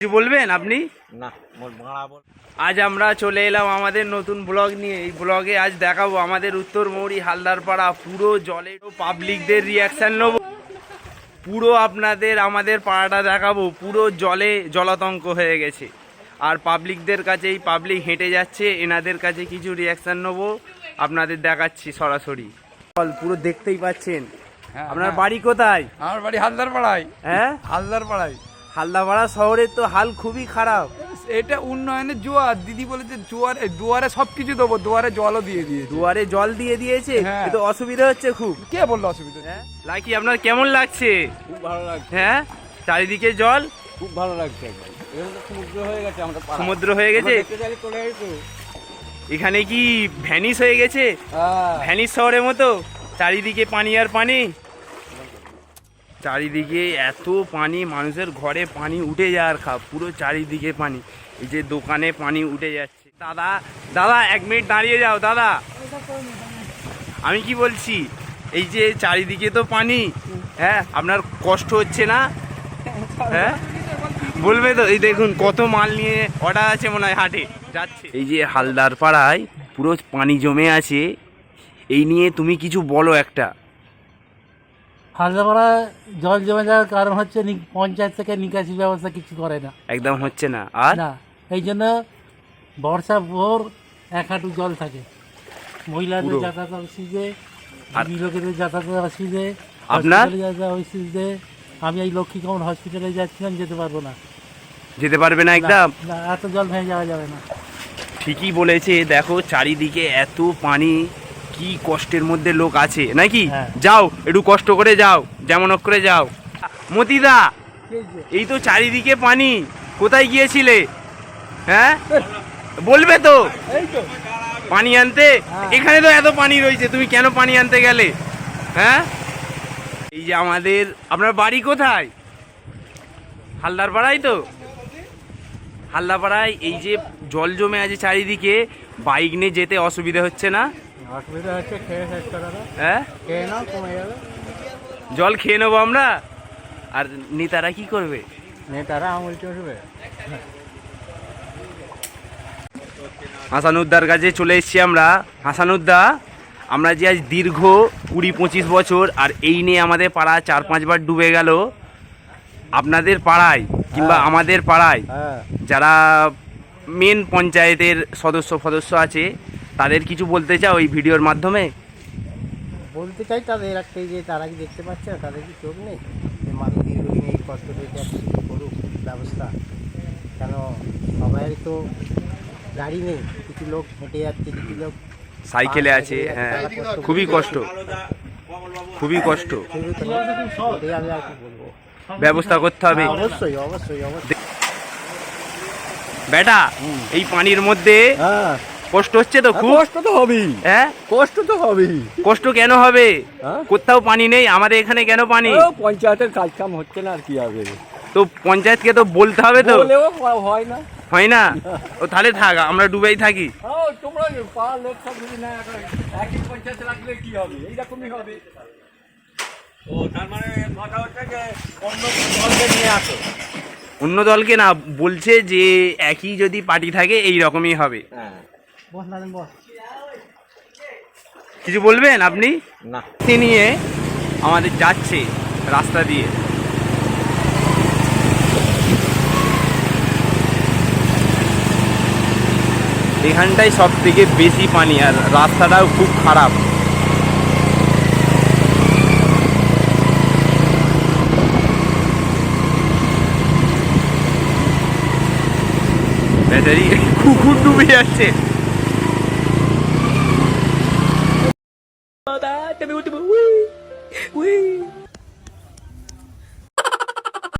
কিছু বলবেন আপনি? না, আজ আমরা চলে এলাম আমাদের নতুন ব্লগ নিয়ে। এই ব্লগে আজ দেখাবো আমাদের উত্তর মৌরি হালদারপাড়া পুরো জলে পাবলিকদের রিয়াকশন নেবো, পুরো আপনাদের আমাদের পাড়াটা দেখাবো পুরো জলে জলাতঙ্ক হয়ে গেছে। আর পাবলিকদের কাছে এই পাবলিক হেঁটে যাচ্ছে, এনাদের কাছে কিছু রিয়াকশন নেবো, আপনাদের দেখাচ্ছি সরাসরি। পুরো দেখতেই পাচ্ছেন। আপনার বাড়ি কোথায়? আমার বাড়ি হালদারপাড়ায়। হ্যাঁ, হালদারপাড়ায়। হালদারপাড়া শহরের তো হাল খুবই খারাপ। এটা উন্নয়নের জোয়ার। দিদি বলেছে জোয়ারে দুয়ারে সবকিছু দেবো, দুয়ারে জলও দিয়ে দিয়েছে। দুয়ারে জল দিয়ে দিয়েছে, হ্যাঁ। কিন্তু অসুবিধা হচ্ছে খুব। কে বললো অসুবিধা? হ্যাঁ, লাকি আপনার কেমন লাগছে? খুব ভালো লাগছে। হ্যাঁ, চারিদিকে জল, খুব ভালো লাগছে। সমুদ্র হয়ে গেছে, আমরা সমুদ্র হয়ে গেছে। এখানে কি ভ্যানিস হয়ে গেছে? ভ্যানিস শহরের মতো চারিদিকে পানি আর পানি। চারিদিকে এত পানি, মানুষের ঘরে পানি উঠে যাওয়ার খাপ, পুরো চারিদিকে পানি। এই যে দোকানে পানি উঠে যাচ্ছে। দাদা দাদা 1 মিনিট দাঁড়িয়ে যাও দাদা। আমি কি বলছি, এই যে চারিদিকে তো পানি, হ্যাঁ, আপনার কষ্ট হচ্ছে না? হ্যাঁ, বলবে তো। এই দেখুন কত মাল নিয়ে অর্ডার আছে, মনে হয় হাটে যাচ্ছে। এই যে হালদারপাড়ায় পুরো পানি জমে আছে, এই নিয়ে তুমি কিছু বলো একটা। হালদারপাড়ায় জল জমে যাওয়ার কারণ হচ্ছে পঞ্চায়েত থেকে নিকাশি ব্যবস্থা কিছু করে না, একদম হচ্ছে না। আর না, এই জন্য বর্ষা ভোর 1 হাঁটু জল থাকে। মহিলাদের পুরো। যাতায়াত অসুবিধে, আর লোকেদের যাতায়াত অসুবিধে, আপনার? অসুবিধে। আমি এই লক্ষ্মীকামন হসপিটালে যাচ্ছিলাম, যেতে পারবো না। যেতে পারবে না একদম? না, এত জল ভেঙে যাওয়া যাবে না। ঠিকই বলেছে, দেখো চারিদিকে এত পানি, কি কষ্টের মধ্যে লোক আছে নাকি। হ্যাঁ। যাও একটু কষ্ট করে যাও, যেমন হোক করে যাও। মতিদা, এই তো চারিদিকে পানি, কোথায় গিয়েছিলে? হ্যাঁ, বলবে তো। পানি আনতে? এখানে তো এত পানি রয়েছে, তুমি কেন পানি আনতে গেলে? হ্যাঁ, এই যে আমাদের, আপনার বাড়ি কোথায়? হালদারপাড়ায় তো। হালদারপাড়ায় এই যে জল জমে আছে চারিদিকে, বাইক নিয়ে যেতে অসুবিধা হচ্ছে না? অসুবিধা হচ্ছে, খেয়ে শেষ করা, হ্যাঁ, খেয়ে নাও, কমে যাবে। জল খেয়ে নেবো আমরা। আর নেতারা কি করবে? নেতারা আমল চলবে। হাসানুদ্দার কাছে চলে এসেছি আমরা। হাসানুদ্দা, আমরা যে আজ দীর্ঘ 20-25 বছর, আর এই নিয়ে আমাদের পাড়া 4-5 বার ডুবে গেল। আপনাদের পাড়ায় কিংবা আমাদের পাড়ায় যারা মেন পঞ্চায়েতের সদস্য আছে, তাদের কিছু বলতে চাও এই ভিডিওর মাধ্যমে? বলতে চাই তাদের একটাই, যে তারা কি দেখতে পাচ্ছে না, তাদের কি চোখ নেই? যে মানুষ দীর্ঘদিন এই কষ্ট পেয়েছে, একটা কিছু করুক ব্যবস্থা। কেন সবাই তো গাড়ি নেই, কিছু লোক হেঁটে যাচ্ছে, কিছু লোক সাইকেলে আছে। হ্যাঁ, খুবই কষ্ট, খুবই কষ্ট। ওটাই আমি আর কি বলবো, ব্যবস্থা করতে হবে অবশ্যই অবশ্যই অবশ্যই। বেটা, এই পানির মধ্যে কষ্ট হচ্ছে তো খুব? কষ্ট তো হবেই। হ্যাঁ, কষ্ট তো হবেই। কষ্ট কেন হবে? কোথাও পানি নেই, আমাদের এখানে কেন পানি? পঞ্চায়েতের কাজ কাম হচ্ছে না, আর কি হবে? তো পঞ্চায়েতকে তো বলতে হবে তো। বলেও হয় না। হয় না? ও তাহলে থাক, আমরা ডুবেই থাকি। তোমরা পাড়ার লোক সব যদি না একই পঞ্চায়েতে রাখলে কি হবে? এইরকমই হবে। ও তার মানে কথা হচ্ছে যে অন্য দলকে নিয়ে আসো। অন্য দলকে না, বলছে যে একই যদি পার্টি থাকে এই রকমই হবে। হ্যাঁ, বস না বস। কিছু বলবেন আপনি? না, সে নিয়ে আমাদের যাচ্ছে রাস্তা দিয়ে। এখানটায় সব থেকে বেশি পানি, আর রাস্তাটাও খুব খারাপ। ব্যাটারি কুকুর ডুবে যাচ্ছে।